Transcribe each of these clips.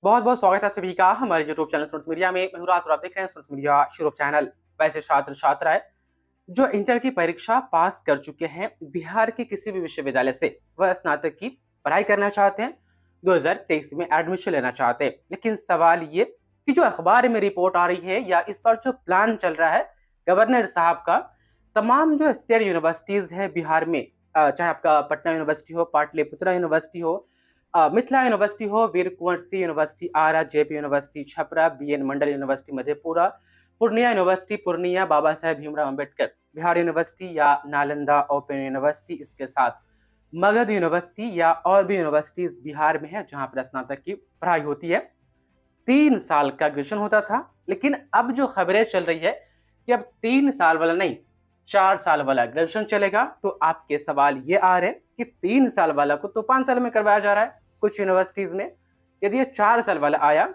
बहुत बहुत स्वागत है सभी का हमारे यूट्यूब चैनल स्टूडेंट्स मीडिया में। मैं हूं राज और आप देख रहे हैं स्टूडेंट्स मीडिया यूट्यूब चैनल। वैसे छात्र छात्राएं जो इंटर की परीक्षा पास कर चुके हैं बिहार के किसी भी विश्वविद्यालय से, वह स्नातक की पढ़ाई करना चाहते हैं, 2023 में एडमिशन लेना चाहते हैं। लेकिन सवाल ये कि जो अखबार में रिपोर्ट आ रही है या इस पर जो प्लान चल रहा है गवर्नर साहब का, तमाम जो स्टेट यूनिवर्सिटीज है बिहार में, चाहे आपका पटना यूनिवर्सिटी हो, पाटलिपुत्रा यूनिवर्सिटी हो, मिथिला यूनिवर्सिटी हो, वीर कुंवर सिंह यूनिवर्सिटी आरा, जेपी यूनिवर्सिटी छपरा, बीएन मंडल university Madhepura, Purnia university Purnia, Baba Saheb Bhimrao Ambedkar Bihar university या नालंदा ओपन यूनिवर्सिटी, इसके साथ मगध यूनिवर्सिटी या और भी यूनिवर्सिटीज बिहार में है जहां पर स्नातक की पढ़ाई होती है। 3 साल का ग्रेजुएशन होता था, लेकिन अब जो खबरें चल रही है कि अब 3 साल वाला नहीं, 4 साल वाला ग्रेजुएशन चलेगा। तो आपके सवाल ये आ रहे हैं कि 3 साल वाला को तो 5 साल में करवाया जा रहा है कुछ यूनिवर्सिटीज में, यदि ये 4 साल वाला आया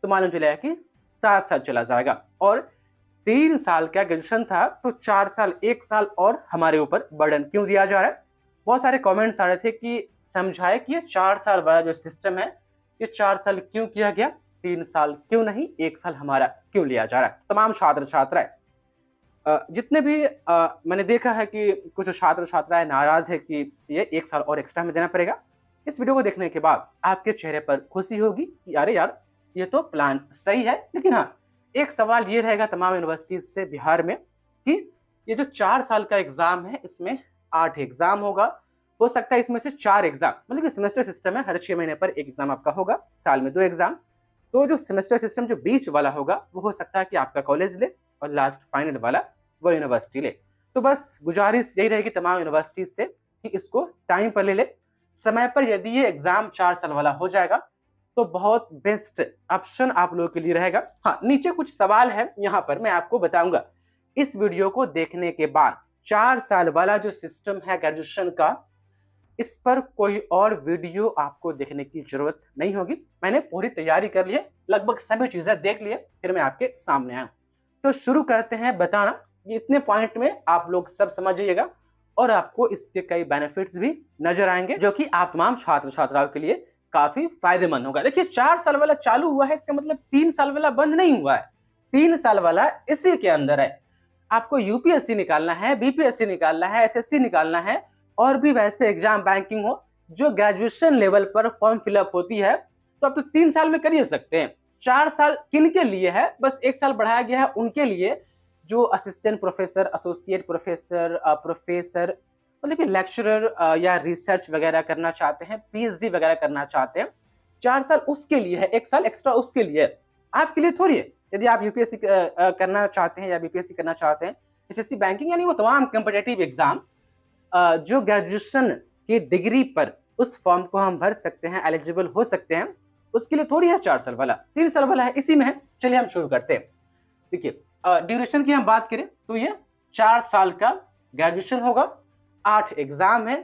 तो मालूम चलेगा कि 7 साल चला जाएगा। और 3 साल का ग्रेजुएशन था तो 4 साल, 1 साल और हमारे ऊपर बर्डन क्यों दिया जा रहा है। बहुत सारे कमेंट्स आ रहे थे कि समझाए कि ये 4 साल वाला जो सिस्टम है, ये 4 साल क्यों किया गया, 3 साल क्यों नहीं, 1 साल हमारा क्यों लिया जा रहा है। तमाम छात्र छात्राएं जितने भी मैंने देखा है कि कुछ छात्र छात्राएं नाराज है कि ये 1 साल और एक्स्ट्रा में देना पड़ेगा। इस वीडियो को देखने के बाद आपके चेहरे पर खुशी होगी कि अरे यार ये तो प्लान सही है। लेकिन हाँ, एक सवाल ये रहेगा तमाम यूनिवर्सिटीज से बिहार में कि ये जो 4 साल का एग्जाम है इसमें 8 एग्जाम होगा, हो सकता है इसमें से 4 एग्जाम, मतलब कि सेमेस्टर सिस्टम है, हर 6 महीने पर एक एग्जाम आपका होगा, साल में 2 एग्जाम। तो जो सेमेस्टर सिस्टम जो बीच वाला होगा वो हो सकता है कि आपका कॉलेज ले और लास्ट फाइनल वाला वो यूनिवर्सिटी ले। तो बस गुजारिश यही रहेगी तमाम यूनिवर्सिटीज से कि इसको टाइम पर ले समय पर। यदि ये एग्जाम 4 साल वाला हो जाएगा तो बहुत बेस्ट ऑप्शन आप लोगों के लिए रहेगा। हाँ, नीचे कुछ सवाल है, यहाँ पर मैं आपको बताऊंगा इस वीडियो को देखने के बाद। 4 साल वाला जो सिस्टम है ग्रेजुएशन का, इस पर कोई और वीडियो आपको देखने की जरूरत नहीं होगी। मैंने पूरी तैयारी कर ली है, लगभग सभी चीजें देख ली है, फिर मैं आपके सामने आया। तो शुरू करते हैं बताना, ये इतने पॉइंट में आप लोग सब समझ जाइएगा और आपको इसके कई बेनिफिट्स भी नजर आएंगे जो कि आप तमाम छात्र छात्राओं के लिए काफी फायदेमंद होगा। देखिए, 4 साल वाला चालू हुआ है, इसका मतलब 3 साल वाला बंद नहीं हुआ है, 3 साल वाला इसी के अंदर है। आपको यूपीएससी निकालना है, बीपीएससी निकालना है, एसएससी निकालना है और भी वैसे एग्जाम, बैंकिंग हो, जो ग्रेजुएशन लेवल पर फॉर्म फिलअप होती है, तो आप तो 3 साल में कर ही सकते हैं। 4 साल किन के लिए है, बस 1 साल बढ़ाया गया है उनके लिए जो assistant professor, associate professor, professor, मतलब कि लेक्चरर या रिसर्च वगैरह करना चाहते हैं, पीएचडी वगैरह करना चाहते हैं। 4 साल उसके लिए है, 1 साल एक्स्ट्रा उसके लिए है, आपके लिए थोड़ी है। यदि आप यूपीएससी करना चाहते हैं या बीपीएससी करना चाहते हैं, एसएससी, बैंकिंग, यानी वो तमाम कॉम्पिटिटिव एग्जाम जो ग्रेजुएशन की डिग्री पर उस फॉर्म को हम भर सकते हैं, एलिजिबल हो सकते हैं, उसके लिए थोड़ी है 4 साल वाला, 3 साल वाला है, इसी में है। चलिए हम शुरू करते हैं। देखिए, ड्यूरेशन की हम बात करें तो ये 4 साल का ग्रेजुएशन होगा, 8 एग्जाम है,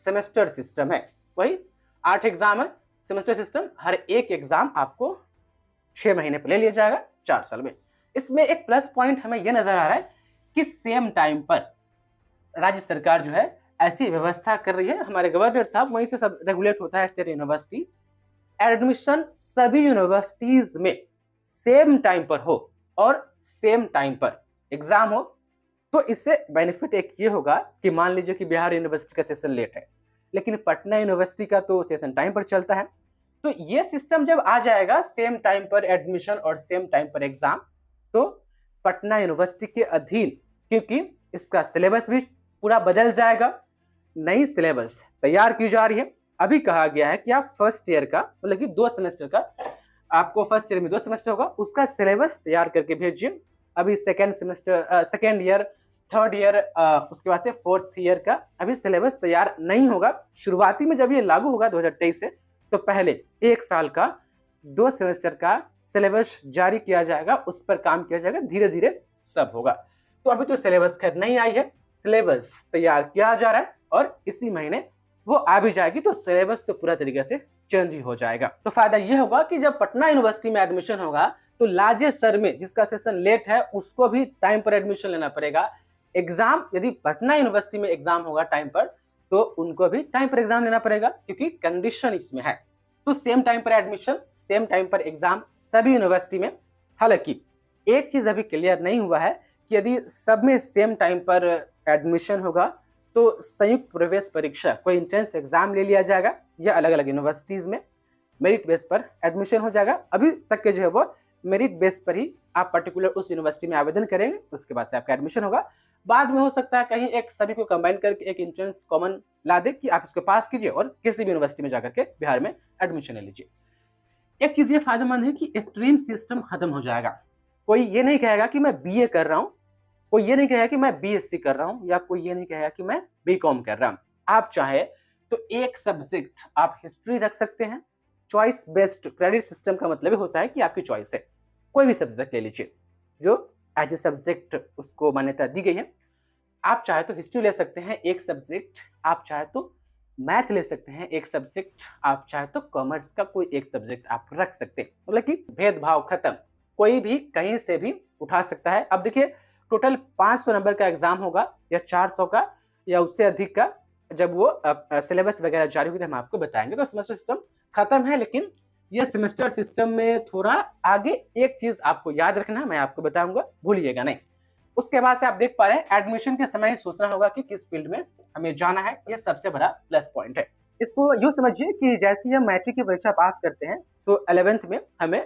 सेमेस्टर सिस्टम है, वही 8 एग्जाम है, सेमेस्टर सिस्टम, हर एक एग्जाम आपको 6 महीने पर ले लिया जाएगा 4 साल में। इसमें एक प्लस पॉइंट हमें यह नजर आ रहा है कि सेम टाइम पर राज्य सरकार जो है ऐसी व्यवस्था कर रही है, हमारे गवर्नर साहब, वहीं से सब रेगुलेट होता है स्टेट यूनिवर्सिटी, एडमिशन सभी यूनिवर्सिटीज में सेम टाइम पर हो और सेम टाइम पर एग्जाम हो। तो इससे बेनिफिट एक ये होगा कि मान लीजिए कि बिहार यूनिवर्सिटी का सेशन लेट है, लेकिन पटना यूनिवर्सिटी का तो सेशन टाइम पर चलता है। तो ये सिस्टम जब आ जाएगा, सेम टाइम पर एडमिशन और सेम टाइम पर एग्जाम, तो पटना यूनिवर्सिटी के अधीन, क्योंकि इसका सिलेबस भी पूरा बदल जाएगा, नई सिलेबस तैयार की जा रही है। अभी कहा गया है कि आप फर्स्ट ईयर का, मतलब कि 2 सेमेस्टर का, आपको फर्स्ट ईयर में 2 सेमेस्टर होगा, उसका सिलेबस तैयार करके भेजिए। अभी second semester, second year, third year, उसके बाद से फोर्थ ईयर का अभी सिलेबस तैयार नहीं होगा। शुरुआती में जब ये लागू होगा 2023 से, तो पहले 1 साल का 2 सेमेस्टर का सिलेबस जारी किया जाएगा, उस पर काम किया जाएगा, धीरे धीरे सब होगा। तो अभी तो सिलेबस खैर नहीं आई है, सिलेबस तैयार किया जा रहा है और इसी महीने वो आ भी जाएगी, तो सिलेबस तो पूरा तरीके से चेंज ही हो जाएगा। तो फायदा ये होगा कि जब पटना यूनिवर्सिटी में एडमिशन होगा तो लार्जेस्ट सर में जिसका सेशन लेट है उसको भी टाइम पर एडमिशन लेना पड़ेगा। एग्जाम यदि पटना यूनिवर्सिटी में एग्जाम होगा टाइम पर, तो उनको भी टाइम पर एग्जाम लेना पड़ेगा, क्योंकि कंडीशन इसमें है। तो सेम टाइम पर एडमिशन, सेम टाइम पर एग्जाम सभी यूनिवर्सिटी में। हालांकि एक चीज अभी क्लियर नहीं हुआ है कि यदि सब में सेम टाइम पर एडमिशन होगा तो संयुक्त प्रवेश परीक्षा कोई एंट्रेंस एग्जाम ले लिया जाएगा या अलग अलग यूनिवर्सिटीज में मेरिट बेस पर एडमिशन हो जाएगा। अभी तक के जो है वो मेरिट बेस पर ही आप पर्टिकुलर उस यूनिवर्सिटी में आवेदन करेंगे, उसके बाद से आपका एडमिशन होगा। बाद में हो सकता है कहीं एक सभी को कंबाइन करके एक एंट्रेंस कॉमन ला दे कि आप इसको पास कीजिए और किसी भी यूनिवर्सिटी में जाकर के बिहार में एडमिशन ले लीजिए। एक चीज ये फायदेमंद है कि स्ट्रीम सिस्टम खत्म हो जाएगा। कोई ये नहीं कहेगा कि मैं बीए कर रहा हूं, कोई ये नहीं कहेगा कि मैं बीएससी कर रहा हूं, या कोई ये नहीं कहेगा कि मैं बीकॉम कर रहा हूं। आप चाहे तो एक सब्जेक्ट आप हिस्ट्री रख सकते हैं। चॉइस बेस्ड क्रेडिट सिस्टम का मतलब होता है कि आपकी चॉइस है, कोई भी सब्जेक्ट ले लीजिए जो एज ए सब्जेक्ट उसको मान्यता दी गई है। आप चाहे तो हिस्ट्री ले सकते हैं एक सब्जेक्ट, आप चाहे तो मैथ ले सकते हैं एक सब्जेक्ट, आप चाहे तो कॉमर्स का कोई एक सब्जेक्ट आप रख सकते हैं। मतलब कि भेदभाव खत्म, कोई भी कहीं से भी उठा सकता है। अब देखिए टोटल 500 नंबर का एग्जाम होगा या 400 का या उससे अधिक का, जब वो सिलेबस वगैरह जारी होगी हम आपको बताएंगे। तो सेमेस्टर सिस्टम खत्म है, लेकिन ये सेमेस्टर सिस्टम में थोड़ा आगे एक चीज आपको याद रखना, मैं आपको बताऊंगा, भूलिएगा नहीं। उसके बाद से आप देख पा रहे हैं एडमिशन के समय ही सोचना होगा कि किस फील्ड में हमें जाना है, ये सबसे बड़ा प्लस पॉइंट है। इसको यूं समझिए कि जैसे हम मैट्रिक की परीक्षा पास करते हैं तो 11th में हमें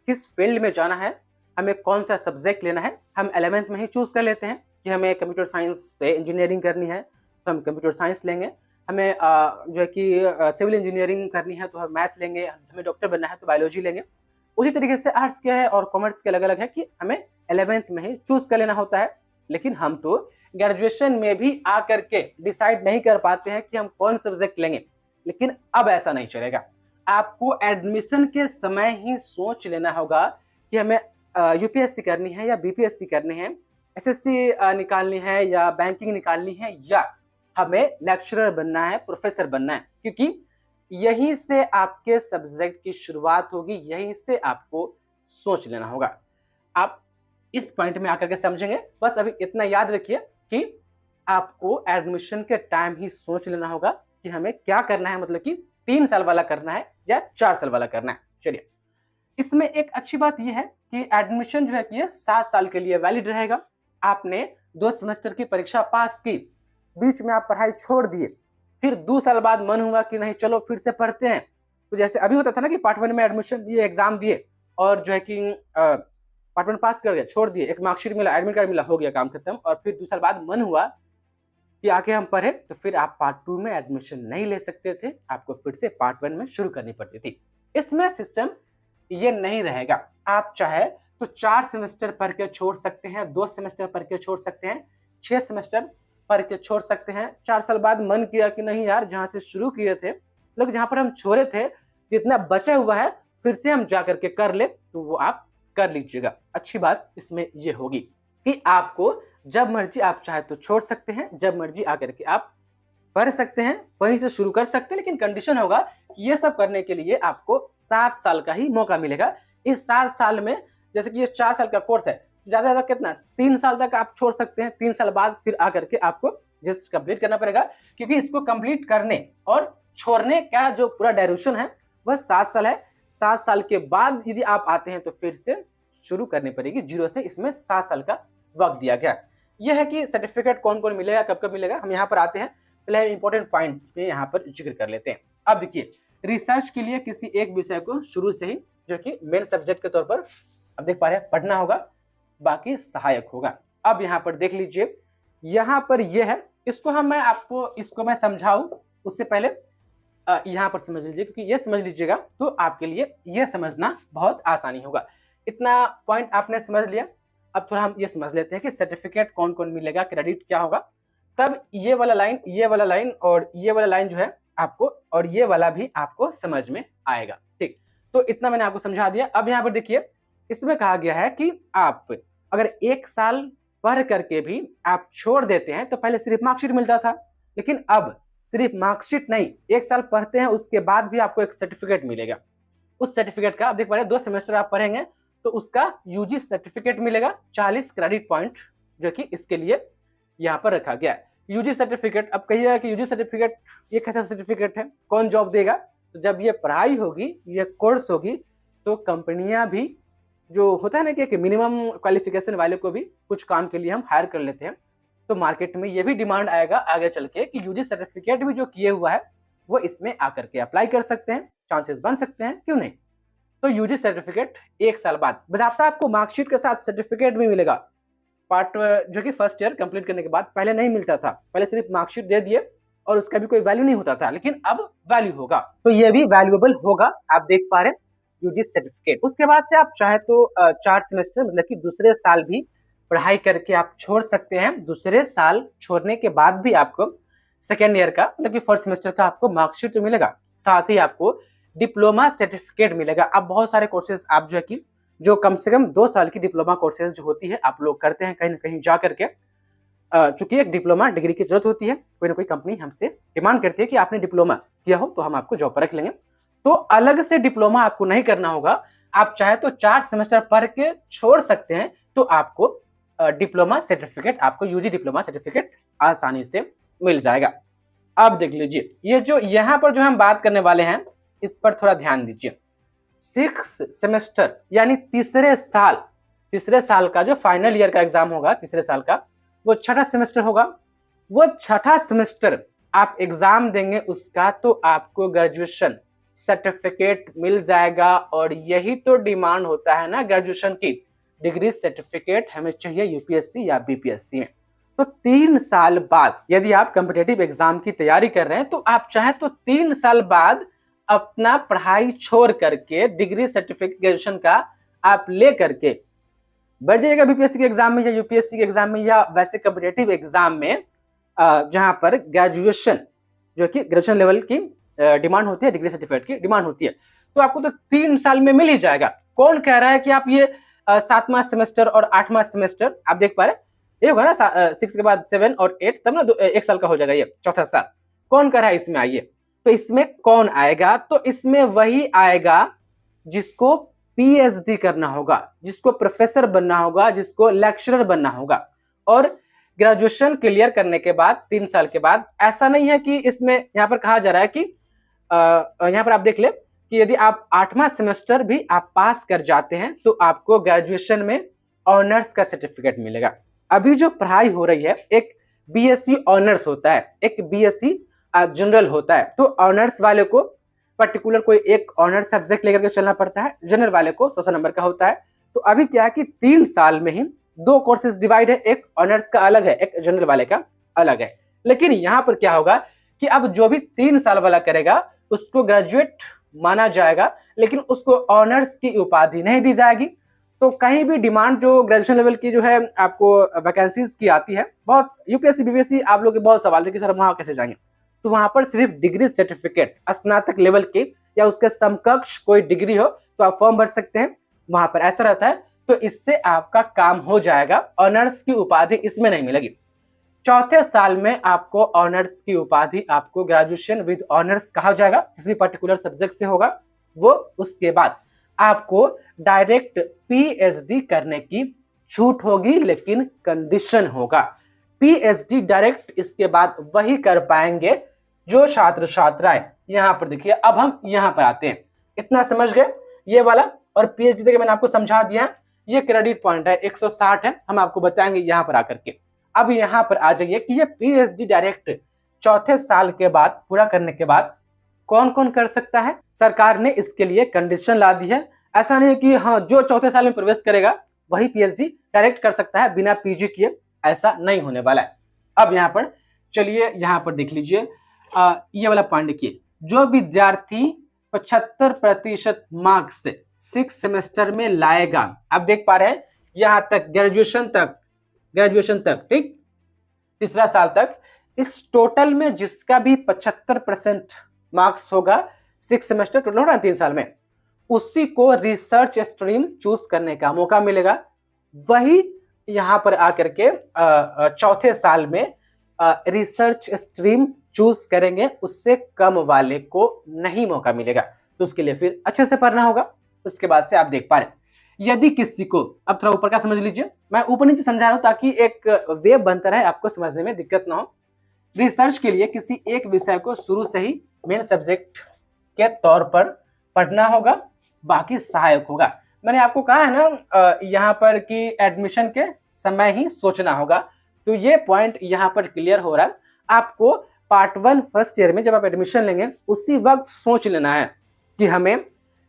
किस फील्ड में जाना है, हमें कौन सा सब्जेक्ट लेना है, हम 11th में ही चूज कर लेते हैं कि हमें कंप्यूटर साइंस से इंजीनियरिंग करनी है तो हम कंप्यूटर साइंस लेंगे, हमें जो है कि सिविल इंजीनियरिंग करनी है तो हम मैथ लेंगे, हमें डॉक्टर बनना है तो बायोलॉजी लेंगे। उसी तरीके से आर्ट्स क्या है और कॉमर्स के अलग अलग है कि हमें 11th में ही चूज कर लेना होता है। लेकिन हम तो ग्रेजुएशन में भी आकर के डिसाइड नहीं कर पाते हैं कि हम कौन सब्जेक्ट लेंगे। लेकिन अब ऐसा नहीं चलेगा, आपको एडमिशन के समय ही सोच लेना होगा कि हमें यूपीएससी करनी है या बीपीएससी करनी है, एसएससी निकालनी है या बैंकिंग निकालनी है, या हमें लेक्चरर बनना है, प्रोफेसर बनना है। क्योंकि यहीं से आपके सब्जेक्ट की शुरुआत होगी, यहीं से आपको सोच लेना होगा। आप इस पॉइंट में आकर के समझेंगे। बस अभी इतना याद रखिए कि आपको एडमिशन के टाइम ही सोच लेना होगा कि हमें क्या करना है, मतलब कि 3 साल वाला करना है या 4 साल वाला करना है। चलिए, इसमें एक अच्छी बात यह है कि एडमिशन जो है कि 7 साल के लिए वैलिड रहेगा। आपने 2 सेमेस्टर की परीक्षा पास की, बीच में आप पढ़ाई छोड़ दिए, फिर 2 साल बाद मन हुआ कि नहीं चलो फिर से पढ़ते हैं, तो जैसे अभी होता था ना कि पार्ट 1 में एडमिशन दिए, एग्जाम दिए और जो है कि पार्ट 1 पास कर गए, छोड़ दिए, एक मार्कशीट मिला, एडमिट कार्ड मिला, हो गया काम खत्म। और फिर 2 साल बाद मन हुआ कि आके हम पढ़े, तो फिर आप पार्ट 2 में एडमिशन नहीं ले सकते थे, आपको फिर से पार्ट 1 में शुरू करनी पड़ती थी। इसमें सिस्टम ये नहीं रहेगा। आप चाहे तो 4 सेमेस्टर पढ़ के छोड़ सकते हैं, 2 सेमेस्टर पढ़ के छोड़ सकते हैं, 6 सेमेस्टर पढ़ के छोड़ सकते हैं। 4 साल बाद मन किया कि नहीं यार, जहां से शुरू किए थे, लोग जहां पर हम छोड़े थे, जितना बचा हुआ है फिर से हम जाकर के कर ले, तो वो आप कर लीजिएगा। अच्छी बात इसमें ये होगी कि आपको जब मर्जी आप चाहे तो छोड़ सकते हैं, जब मर्जी आकर के आप पढ़ सकते हैं, वहीं से शुरू कर सकते हैं। लेकिन कंडीशन होगा कि ये सब करने के लिए आपको 7 साल का ही मौका मिलेगा। इस 7 साल में जैसे कि ये 4 साल का कोर्स है, ज्यादा ज्यादा कितना 3 साल तक आप छोड़ सकते हैं। 3 साल बाद फिर आकर के आपको जस्ट कंप्लीट करना पड़ेगा, क्योंकि इसको कंप्लीट करने और छोड़ने का जो पूरा ड्यूरेशन है वह 7 साल है। 7 साल के बाद यदि आप आते हैं तो फिर से शुरू करनी पड़ेगी जीरो से। इसमें 7 साल का वक्त दिया गया। यह है कि सर्टिफिकेट कौन कौन मिलेगा, कब कब मिलेगा, हम यहाँ पर आते हैं। पहले इंपॉर्टेंट पॉइंट में यहाँ पर जिक्र कर लेते हैं। अब देखिए, रिसर्च के लिए किसी एक विषय को शुरू से ही जो कि मेन सब्जेक्ट के तौर पर अब देख पा रहे हैं पढ़ना होगा, बाकी सहायक होगा। अब यहाँ पर देख लीजिए, यहाँ पर यह है, इसको मैं समझाऊं उससे पहले यहाँ पर समझ लीजिए, क्योंकि ये समझ लीजिएगा तो आपके लिए ये समझना बहुत आसानी होगा। इतना पॉइंट आपने समझ लिया, अब थोड़ा हम ये समझ लेते हैं कि सर्टिफिकेट कौन कौन मिलेगा, क्रेडिट क्या होगा। तब ये वाला लाइन और ये वाला लाइन जो है आपको, और ये वाला भी आपको समझ में आएगा। ठीक, तो इतना मैंने आपको समझा दिया। अब यहाँ पर देखिए, इसमें कहा गया है कि आप अगर 1 साल पढ़ करके भी आप छोड़ देते हैं तो पहले सिर्फ मार्कशीट मिलता था, लेकिन अब सिर्फ मार्कशीट नहीं, 1 साल पढ़ते हैं उसके बाद भी आपको एक सर्टिफिकेट मिलेगा। उस सर्टिफिकेट का आप देख पा रहे हैं, 2 सेमेस्टर आप पढ़ेंगे तो उसका यूजी सर्टिफिकेट मिलेगा, 40 क्रेडिट पॉइंट, जो कि इसके लिए यहाँ पर रखा गया है। यूजी सर्टिफिकेट, अब कहिएगा कि यूजी सर्टिफिकेट ये कैसा सर्टिफिकेट है, कौन जॉब देगा? तो जब ये पढ़ाई होगी, ये कोर्स होगी, तो कंपनियां भी जो होता है ना कि एक मिनिमम क्वालिफिकेशन वाले को भी कुछ काम के लिए हम हायर कर लेते हैं, तो मार्केट में ये भी डिमांड आएगा आगे चल के कि यूजी सर्टिफिकेट भी जो किए हुआ है वो इसमें आकर के अप्लाई कर सकते हैं, चांसेस बन सकते हैं, क्यों नहीं। तो यूजी सर्टिफिकेट 1 साल बाद बताता है, आपको मार्कशीट के साथ सर्टिफिकेट भी मिलेगा। पार्ट जो कि फर्स्ट ईयर कंप्लीट करने के बाद पहले नहीं मिलता था, पहले सिर्फ मार्कशीट दे दिए और उसका भी कोई वैल्यू नहीं होता था, लेकिन अब वैल्यू होगा, तो ये भी वैल्यूएबल होगा। आप देख पा रहे हैं यूजी सर्टिफिकेट। उसके बाद से आप चाहे तो 4 सेमेस्टर मतलब कि दूसरे साल भी पढ़ाई करके आप छोड़ सकते हैं। दूसरे साल छोड़ने के बाद भी आपको सेकेंड ईयर का मतलब कि फर्स्ट सेमेस्टर का आपको मार्कशीट मिलेगा, साथ ही आपको डिप्लोमा सर्टिफिकेट मिलेगा। अब बहुत सारे कोर्सेज आप जो है कि जो कम से कम 2 साल की डिप्लोमा कोर्सेज जो होती है आप लोग करते हैं कहीं ना कहीं जा करके, चूंकि एक डिप्लोमा डिग्री की जरूरत होती है, कोई ना कोई कंपनी हमसे डिमांड करती है कि आपने डिप्लोमा किया हो तो हम आपको जॉब पर रख लेंगे। तो अलग से डिप्लोमा आपको नहीं करना होगा, आप चाहे तो 4 सेमेस्टर पढ़ के छोड़ सकते हैं, तो आपको डिप्लोमा सर्टिफिकेट, आपको यूजी डिप्लोमा सर्टिफिकेट आसानी से मिल जाएगा। अब देख लीजिए, ये जो यहाँ पर जो हम बात करने वाले हैं इस पर थोड़ा ध्यान दीजिए। 6 सेमेस्टर यानी तीसरे साल का जो फाइनल ईयर का एग्जाम होगा, तीसरे साल का वो छठा सेमेस्टर होगा। वो छठा सेमेस्टर आप एग्जाम देंगे उसका, तो आपको ग्रेजुएशन सर्टिफिकेट मिल जाएगा। और यही तो डिमांड होता है ना ग्रेजुएशन की, डिग्री सर्टिफिकेट हमें चाहिए यूपीएससी या बीपीएससी में। तो 3 साल बाद यदि आप कॉम्पिटिटिव एग्जाम की तैयारी कर रहे हैं, तो आप चाहे तो 3 साल बाद अपना पढ़ाई छोड़ करके डिग्री सर्टिफिकेट ग्रेजुएशन का आप ले करके बढ़ जाइएगा बीपीएससी के एग्जाम में या यूपीएससी के एग्जाम में या वैसे कॉम्पिटिटिव एग्जाम में, जहां पर ग्रेजुएशन जो कि ग्रेजुएशन लेवल की डिमांड होती है, डिग्री सर्टिफिकेट की डिमांड होती है, तो आपको तो 3 साल में मिल ही जाएगा। कौन कह रहा है कि आप ये 7वां सेमेस्टर और 8वां सेमेस्टर आप देख पा रहे, ये होगा ना 6 के बाद 7 और 8, तब ना 1 साल का हो जाएगा ये चौथा साल। कौन कह रहा है इसमें आइए, तो इसमें कौन आएगा, तो इसमें वही आएगा जिसको पीएचडी करना होगा, जिसको प्रोफेसर बनना होगा, जिसको लेक्चरर बनना होगा। और ग्रेजुएशन क्लियर करने के बाद 3 साल के बाद, ऐसा नहीं है कि इसमें यहाँ पर कहा जा रहा है कि यहाँ पर आप देख ले कि यदि आप 8वां सेमेस्टर भी आप पास कर जाते हैं तो आपको ग्रेजुएशन में ऑनर्स का सर्टिफिकेट मिलेगा। अभी जो पढ़ाई हो रही है, एक बीएससी ऑनर्स होता है, एक बीएससी जनरल होता है। तो ऑनर्स वाले को पर्टिकुलर कोई एक ऑनर्स सब्जेक्ट लेकर के चलना पड़ता है, जनरल वाले को 100 नंबर का होता है। तो अभी क्या है कि 3 साल में ही 2 कोर्सेज डिवाइड है, एक ऑनर्स का अलग है, एक जनरल वाले का अलग है। लेकिन यहाँ पर क्या होगा कि अब जो भी 3 साल वाला करेगा उसको ग्रेजुएट माना जाएगा, लेकिन उसको ऑनर्स की उपाधि नहीं दी जाएगी। तो कहीं भी डिमांड जो ग्रेजुएशन लेवल की जो है आपको वैकेंसीज की आती है, बहुत यूपीएससी बीपीएससी आप लोग के बहुत सवाल थे कि सर वहां कैसे जाएंगे, तो वहां पर सिर्फ डिग्री सर्टिफिकेट स्नातक लेवल के या उसके समकक्ष कोई डिग्री हो तो आप फॉर्म भर सकते हैं, वहां पर ऐसा रहता है। तो इससे आपका काम हो जाएगा, ऑनर्स की उपाधि इसमें नहीं मिलेगी। चौथे साल में आपको ऑनर्स की उपाधि, आपको ग्रेजुएशन विद ऑनर्स कहा जाएगा, किसी पर्टिकुलर सब्जेक्ट से होगा वो। उसके बाद आपको डायरेक्ट पीएचडी करने की छूट होगी, लेकिन कंडीशन होगा पीएचडी डायरेक्ट इसके बाद वही कर पाएंगे जो छात्र छात्राएं। यहां पर देखिए, अब हम यहां पर आते हैं, इतना समझ गए ये वाला। और पीएचडी देखिए मैंने आपको समझा दिया, ये क्रेडिट पॉइंट है 160 है, हम आपको बताएंगे यहां पर आकर के। अब यहां पर आ जाइए कि ये पीएचडी डायरेक्ट चौथे साल के बाद पूरा करने के बाद कौन कौन कर सकता है। सरकार ने इसके लिए कंडीशन ला दी है, ऐसा नहीं है कि हाँ जो चौथे साल में प्रवेश करेगा वही पीएचडी डायरेक्ट कर सकता है बिना पीजी किए, ऐसा नहीं होने वाला है। अब यहाँ पर चलिए यहाँ पर देख लीजिए, ये वाला पॉइंट देखिए, जो विद्यार्थी 75% मार्क्स से 6 सेमेस्टर में लाएगा, आप देख पा रहे हैं यहां तक ग्रेजुएशन तक ठीक, तीसरा साल तक, इस टोटल में जिसका भी 75% मार्क्स होगा 6 सेमेस्टर टोटल होगा 3 साल में, उसी को रिसर्च स्ट्रीम चूज करने का मौका मिलेगा। वही यहां पर आकर के चौथे साल में रिसर्च स्ट्रीम चूज करेंगे, उससे कम वाले को नहीं मौका मिलेगा। तो उसके लिए फिर अच्छे से पढ़ना होगा। उसके बाद से आप देख पा रहे, यदि किसी को, अब थोड़ा ऊपर का समझ लीजिए, मैं ऊपर नीचे समझा रहा हूं ताकि एक वे बनता रहे, आपको समझने में दिक्कत ना हो। रिसर्च के लिए किसी एक विषय को शुरू से ही मेन सब्जेक्ट के तौर पर पढ़ना होगा, बाकी सहायक होगा। मैंने आपको कहा है ना यहाँ पर कि एडमिशन के समय ही सोचना होगा, तो ये पॉइंट यहाँ पर क्लियर हो रहा है। आपको पार्ट 1 फर्स्ट ईयर में जब आप एडमिशन लेंगे उसी वक्त सोच लेना है कि हमें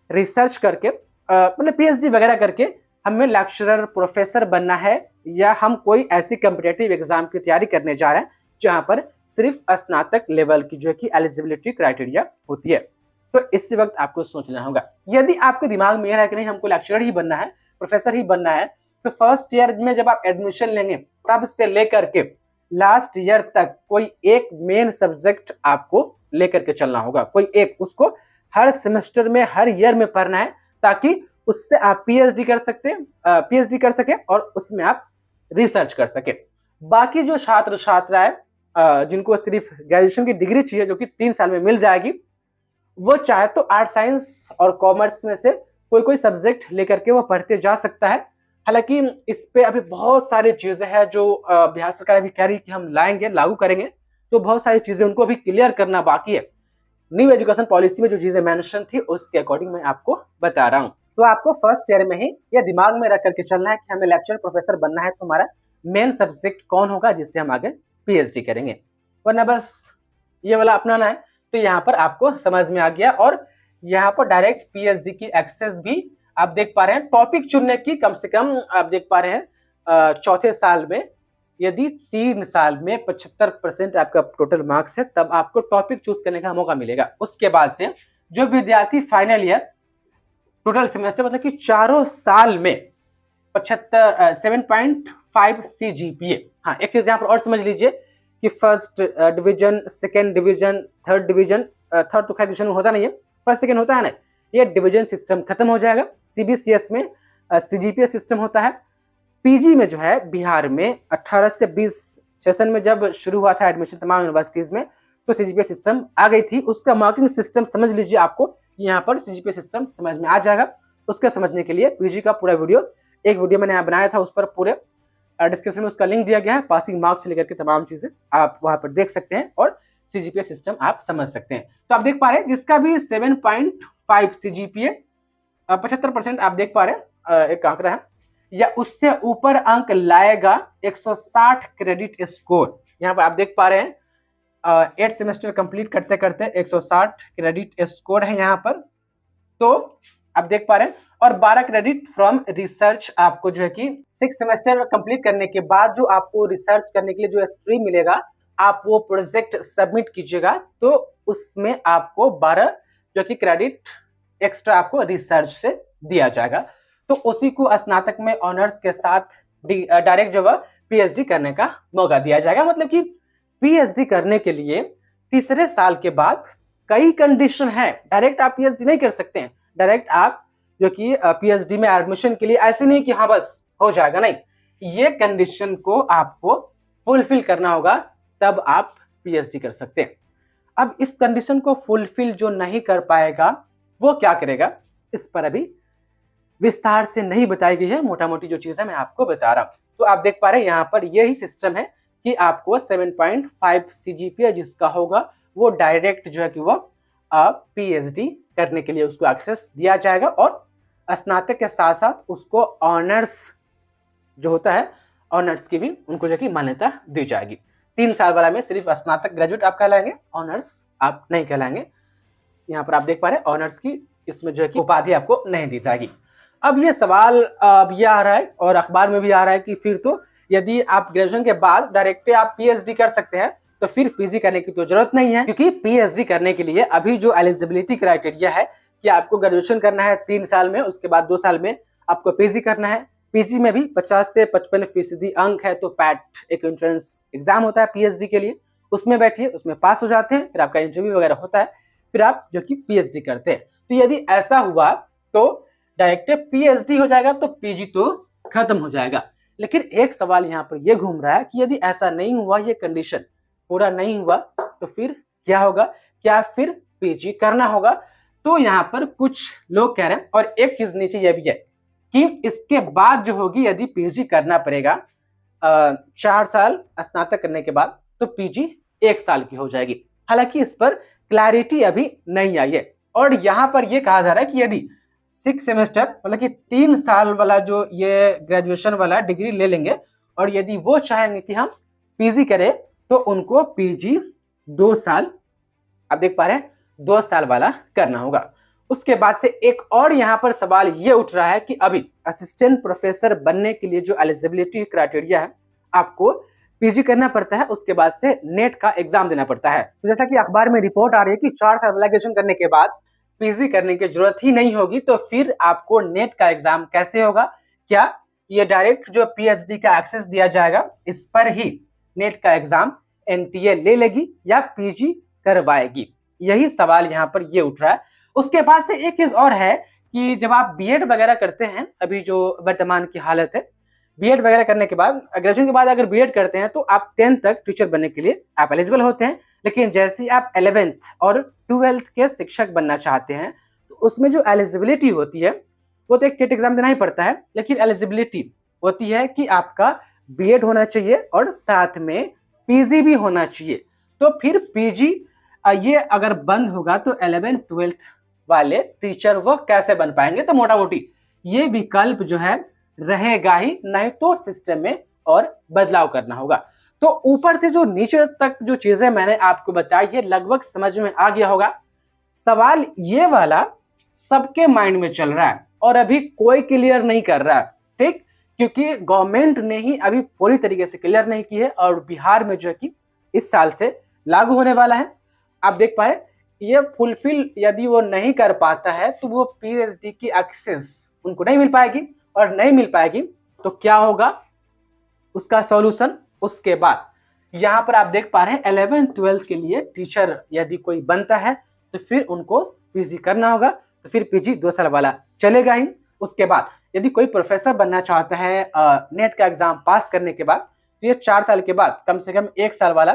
रिसर्च करके मतलब पीएचडी वगैरह करके हमें लेक्चरर प्रोफेसर बनना है, या हम कोई ऐसी कॉम्पिटिटिव एग्जाम की तैयारी करने जा रहे हैं जहां पर सिर्फ स्नातक लेवल की जो है कि एलिजिबिलिटी क्राइटेरिया होती है। तो इसी वक्त आपको सोचना होगा। यदि आपके दिमाग में यह है कि नहीं हमको लेक्चरर ही बनना है, प्रोफेसर ही बनना है, तो फर्स्ट ईयर में जब आप एडमिशन लेंगे तब से लेकर के लास्ट ईयर तक कोई एक मेन सब्जेक्ट आपको लेकर के चलना होगा। कोई एक, उसको हर सेमेस्टर में हर ईयर में पढ़ना है, ताकि उससे आप पीएचडी कर सके और उसमें आप रिसर्च कर सके। बाकी जो छात्र छात्राएं जिनको सिर्फ ग्रेजुएशन की डिग्री चाहिए जो कि 3 साल में मिल जाएगी, वो चाहे तो आर्ट साइंस और कॉमर्स में से कोई सब्जेक्ट लेकर के वो पढ़ते जा सकता है। हालांकि इस पे अभी बहुत सारी चीजें हैं जो बिहार सरकार अभी कह रही है कि हम लाएंगे, लागू करेंगे, तो बहुत सारी चीजें उनको अभी क्लियर करना बाकी है। न्यू एजुकेशन पॉलिसी में जो चीजें मेंशन थी उसके अकॉर्डिंग मैं आपको बता रहा हूँ। तो आपको फर्स्ट ईयर में ही यह दिमाग में रख करके चलना है कि हमें लेक्चर प्रोफेसर बनना है, तो हमारा मेन सब्जेक्ट कौन होगा जिससे हम आगे पीएचडी करेंगे, वरना बस ये वाला अपनाना है। तो यहाँ पर आपको समझ में आ गया, और यहाँ पर डायरेक्ट पीएचडी की एक्सेस भी आप देख पा रहे हैं। टॉपिक चुनने की कम से कम आप देख पा रहे हैं चौथे साल में यदि 3 साल में 75% आपका टोटल मार्क्स है तब आपको टॉपिक चूज करने का मौका मिलेगा। उसके बाद से जो विद्यार्थी फाइनल ईयर टोटल सेमेस्टर मतलब कि चारों साल में 7.5 CGPA, हाँ एक चीज यहाँ पर और समझ लीजिए कि first division, second division, third division, third तो खैर डिवीजन होता नहीं है, फर्स्ट सेकेंड होता है ना, ये डिवीजन सिस्टम खत्म हो जाएगा। सीबीसीएस में सीजीपीए सिस्टम होता है। पीजी में जो है बिहार में 18 से 20 सेशन में जब शुरू हुआ था एडमिशन तमाम यूनिवर्सिटीज में, तो सीजीपीए सिस्टम आ गई थी। उसका मार्किंग सिस्टम समझ लीजिए, आपको यहाँ पर सीजीपीए सिस्टम समझ में आ जाएगा। उसका समझने के लिए पीजी का पूरा एक वीडियो मैंने यहाँ बनाया था, उस पर पूरे डिस्क्रिप्शन में उसका लिंक दिया गया है। पासिंग मार्क्स से लेकर के तमाम चीजें आप वहां पर देख सकते हैं और सीजीपीए सिस्टम आप समझ सकते हैं। तो आप देख पा रहे हैं जिसका भी 7.5 सीजीपीए 75% आप देख पा रहे हैं एक आंकड़ा है, या उससे ऊपर अंक लाएगा 160 क्रेडिट स्कोर। यहाँ पर आप देख पा रहे हैं 8 सेमेस्टर कंप्लीट करते करते 160 क्रेडिट स्कोर है यहाँ पर, तो आप देख पा रहे हैं। और 12 क्रेडिट फ्रॉम रिसर्च आपको जो है कि 6 सेमेस्टर कंप्लीट करने के बाद जो आपको रिसर्च करने के लिए जो स्ट्रीम मिलेगा, आप वो प्रोजेक्ट सबमिट कीजिएगा तो उसमें आपको 12 जो कि क्रेडिट एक्स्ट्रा आपको रिसर्च से दिया जाएगा। तो उसी को स्नातक में ऑनर्स के साथ डायरेक्ट जो है पीएचडी करने का मौका दिया जाएगा। मतलब कि पीएचडी करने के लिए तीसरे साल के बाद कई कंडीशन है, डायरेक्ट आप पीएचडी नहीं कर सकते हैं। डायरेक्ट आप जो कि पीएचडी में एडमिशन के लिए ऐसे नहीं कि हाँ बस हो जाएगा, नहीं, ये कंडीशन को आपको फुलफिल करना होगा तब आप पीएचडी कर सकते हैं। अब इस कंडीशन को फुलफिल जो नहीं कर पाएगा वो क्या करेगा, इस पर अभी विस्तार से नहीं बताई गई है, मोटा मोटी जो चीज है मैं आपको बता रहा हूं। तो आप देख पा रहे हैं यहाँ पर यही सिस्टम है कि आपको 7.5 सीजीपीए जिसका होगा वो डायरेक्ट जो है कि वो पीएचडी करने के लिए उसको एक्सेस दिया जाएगा, और स्नातक के साथ साथ उसको ऑनर्स जो होता है ऑनर्स की भी उनको जो कि मान्यता दी जाएगी। 3 साल वाला में सिर्फ स्नातक ग्रेजुएट आप कहलाएंगे, ऑनर्स आप नहीं कहलाएंगे। यहाँ पर आप देख पा रहे हैं ऑनर्स की इसमें जो है कि उपाधि आपको नहीं दी जाएगी। अब ये सवाल ये आ रहा है और अखबार में भी आ रहा है कि फिर तो यदि आप ग्रेजुएशन के बाद डायरेक्ट आप पीएचडी कर सकते हैं तो फिर पीजी करने की तो जरूरत नहीं है, क्योंकि पीएचडी करने के लिए अभी जो एलिजिबिलिटी क्राइटेरिया है कि आपको ग्रेजुएशन करना है 3 साल में, उसके बाद 2 साल में आपको पीजी करना है। पीजी में भी 50 से 55% अंक है, तो पैट एक एंट्रेंस एग्जाम होता है पीएचडी के लिए, उसमें बैठिए, उसमें पास हो जाते हैं, फिर आपका इंटरव्यू वगैरह होता है, फिर आप जो कि पीएचडी करते हैं। तो यदि ऐसा हुआ तो डायरेक्ट पीएचडी हो जाएगा, तो पीजी तो खत्म हो जाएगा। लेकिन एक सवाल यहाँ पर ये घूम रहा है कि यदि ऐसा नहीं हुआ, ये कंडीशन पूरा नहीं हुआ, तो फिर क्या होगा, क्या फिर पीजी करना होगा? तो यहाँ पर कुछ लोग कह रहे हैं, और एक चीज नीचे यह भी है कि इसके बाद जो होगी यदि पीजी करना पड़ेगा 4 साल स्नातक करने के बाद, तो पीजी 1 साल की हो जाएगी। हालांकि इस पर क्लैरिटी अभी नहीं आई है, और यहाँ पर ये कहा जा रहा है कि यदि 6 सेमेस्टर मतलब कि 3 साल वाला जो ये ग्रेजुएशन वाला डिग्री ले लेंगे और यदि वो चाहेंगे कि हम पीजी करें तो उनको पीजी 2 साल, आप देख पा रहे हैं 2 साल वाला करना होगा। उसके बाद से एक और यहाँ पर सवाल ये उठ रहा है कि अभी असिस्टेंट प्रोफेसर बनने के लिए जो एलिजिबिलिटी क्राइटेरिया है, आपको पीजी करना पड़ता है, उसके बाद से नेट का एग्जाम देना पड़ता है। तो जैसा कि अखबार में रिपोर्ट आ रही है कि 4 साल वाला ग्रेजुएशन करने के बाद पीजी करने की जरूरत ही नहीं होगी, तो फिर आपको नेट का एग्जाम कैसे होगा? क्या ये डायरेक्ट जो पीएचडी का एक्सेस दिया जाएगा इस पर ही नेट का एग्जाम एनटीए ले लेगी या पीजी करवाएगी? यही सवाल यहाँ पर ये उठ रहा है। उसके बाद से एक चीज और है कि जब आप बीएड वगैरह करते हैं, अभी जो वर्तमान की हालत है, बीएड वगैरह करने के बाद, ग्रेजुएशन के बाद अगर बीएड करते हैं तो आप 10th तक टीचर बनने के लिए आप एलिजिबल होते हैं। लेकिन जैसे ही आप 11th और 12th के शिक्षक बनना चाहते हैं तो उसमें जो एलिजिबिलिटी होती है वो तो एक टेट एग्जाम देना ही पड़ता है, लेकिन एलिजिबिलिटी होती है कि आपका बीएड होना चाहिए और साथ में पीजी भी होना चाहिए। तो फिर पीजी ये अगर बंद होगा तो 11th 12th वाले टीचर वो कैसे बन पाएंगे? तो मोटा मोटी ये विकल्प जो है रहेगा ही, नहीं तो सिस्टम में और बदलाव करना होगा। तो ऊपर से जो नीचे तक जो चीजें मैंने आपको बताई है लगभग समझ में आ गया होगा। सवाल ये वाला सबके माइंड में चल रहा है और अभी कोई क्लियर नहीं कर रहा है, ठीक? क्योंकि गवर्नमेंट ने ही अभी पूरी तरीके से क्लियर नहीं की है और बिहार में जो है कि इस साल से लागू होने वाला है। आप देख पाए ये फुलफिल यदि वो नहीं कर पाता है तो वो पीएचडी की एक्सेस उनको नहीं मिल पाएगी, और नहीं मिल पाएगी तो क्या होगा उसका सॉल्यूशन? उसके बाद यहाँ पर आप देख पा रहे हैं 11th 12th के लिए टीचर यदि कोई बनता है तो फिर उनको पीजी करना होगा, तो फिर पीजी 2 साल वाला चलेगा ही। उसके बाद यदि कोई प्रोफेसर बनना चाहता है नेट का एग्जाम पास करने के बाद, तो ये 4 साल के बाद कम से कम 1 साल वाला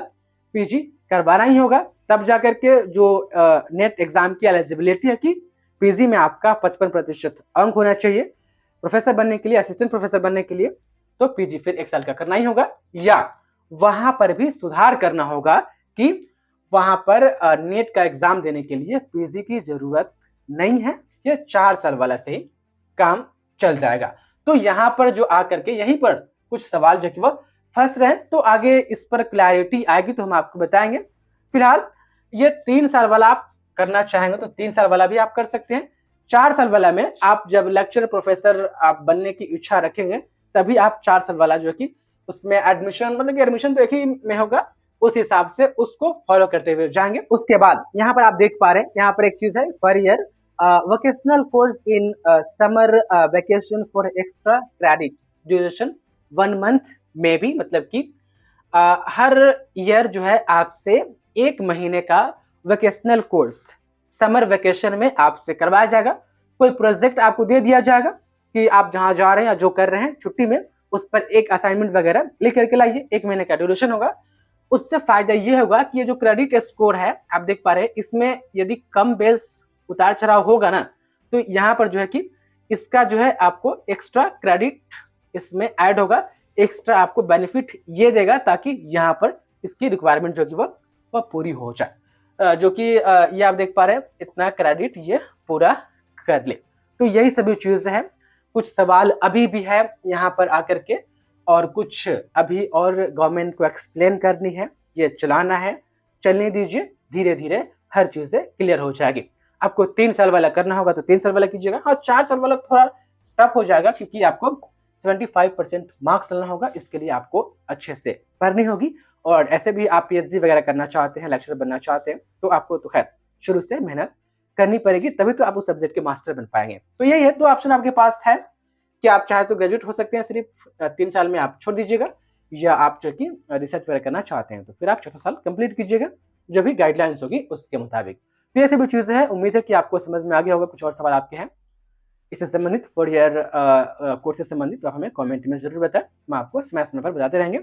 पीजी करवाना ही होगा, तब जाकर के जो नेट एग्जाम की एलिजिबिलिटी है कि पीजी में आपका 55% अंक होना चाहिए। प्रोफेसर बनने के लिए, असिस्टेंट प्रोफेसर बनने के लिए तो पीजी फिर 1 साल का करना ही होगा, या वहां पर भी सुधार करना होगा कि वहां पर नेट का एग्जाम देने के लिए पीजी की जरूरत नहीं है, ये 4 साल वाला से ही काम चल जाएगा। तो यहाँ पर जो आकर के यहीं पर कुछ सवाल जो कि वह फंस रहे हैं, तो आगे इस पर क्लैरिटी आएगी तो हम आपको बताएंगे। फिलहाल ये 3 साल वाला आप करना चाहेंगे तो 3 साल वाला भी आप कर सकते हैं। 4 साल वाला में आप जब लेक्चर प्रोफेसर आप बनने की इच्छा रखेंगे तभी आप 4 साल वाला जो कि उसमें एडमिशन, मतलब कि एडमिशन तो एक ही में होगा, उस हिसाब से उसको फॉलो करते हुए जाएंगे। उसके बाद यहाँ पर आप देख पा रहे हैं, यहाँ पर एक चीज है, per year vocational course in summer vacation for extra credit duration 1 month में भी, मतलब कि हर ईयर जो है आपसे 1 महीने का वेकेशनल कोर्स समर वेकेशन में आपसे करवाया जाएगा। कोई प्रोजेक्ट आपको दे दिया जाएगा कि आप जहां जा रहे हैं या जो कर रहे हैं छुट्टी में, उस पर एक असाइनमेंट वगैरह लिख करके लाइए, 1 महीने का ड्यूरेशन होगा। उससे फायदा ये होगा कि ये जो क्रेडिट स्कोर है आप देख पा रहे हैं, इसमें यदि कम बेस उतार चढ़ाव होगा ना, तो यहाँ पर जो है कि इसका जो है आपको एक्स्ट्रा क्रेडिट इसमें ऐड होगा, एक्स्ट्रा आपको बेनिफिट ये देगा ताकि यहाँ पर इसकी रिक्वायरमेंट जो कि वह पूरी हो जाए, जो कि ये आप देख पा रहे हैं इतना क्रेडिट ये पूरा कर ले। तो यही सभी चीजें हैं। कुछ सवाल अभी भी है यहाँ पर आकर के, और कुछ अभी और गवर्नमेंट को एक्सप्लेन करनी है, ये चलाना है, चलने दीजिए, धीरे धीरे हर चीजें क्लियर हो जाएगी। आपको 3 साल वाला करना होगा तो 3 साल वाला कीजिएगा। हाँ, 4 साल वाला थोड़ा टफ हो जाएगा क्योंकि आपको 75% मार्क्स लाना होगा, इसके लिए आपको अच्छे से पढ़नी होगी। और ऐसे भी आप पीएचडी वगैरह करना चाहते हैं, लेक्चरर बनना चाहते हैं, तो आपको तो खैर शुरू से मेहनत करनी पड़ेगी, तभी तो आप उस सब्जेक्ट के मास्टर बन पाएंगे। तो यही है, 2 ऑप्शन आपके पास है कि आप चाहे तो ग्रेजुएट हो सकते हैं, सिर्फ 3 साल में आप छोड़ दीजिएगा, या आप जो कि रिसर्च वगैरह करना चाहते हैं तो फिर आप 4 साल कंप्लीट कीजिएगा, जो भी गाइडलाइंस होगी उसके मुताबिक। तो ये सभी चीजें हैं, उम्मीद है कि आपको समझ में आ गया होगा। कुछ और सवाल आपके हैं इससे संबंधित, 4 ईयर कोर्स से संबंधित, तो आप हमें कमेंट में जरूर बताएं, हम आपको समय समय पर बताते रहेंगे।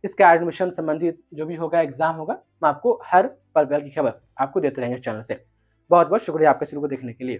इसका एडमिशन संबंधित जो भी होगा, एग्जाम होगा, मैं आपको हर पल पल की खबर आपको देते रहेंगे चैनल से। बहुत बहुत शुक्रिया आपका शुरू को देखने के लिए।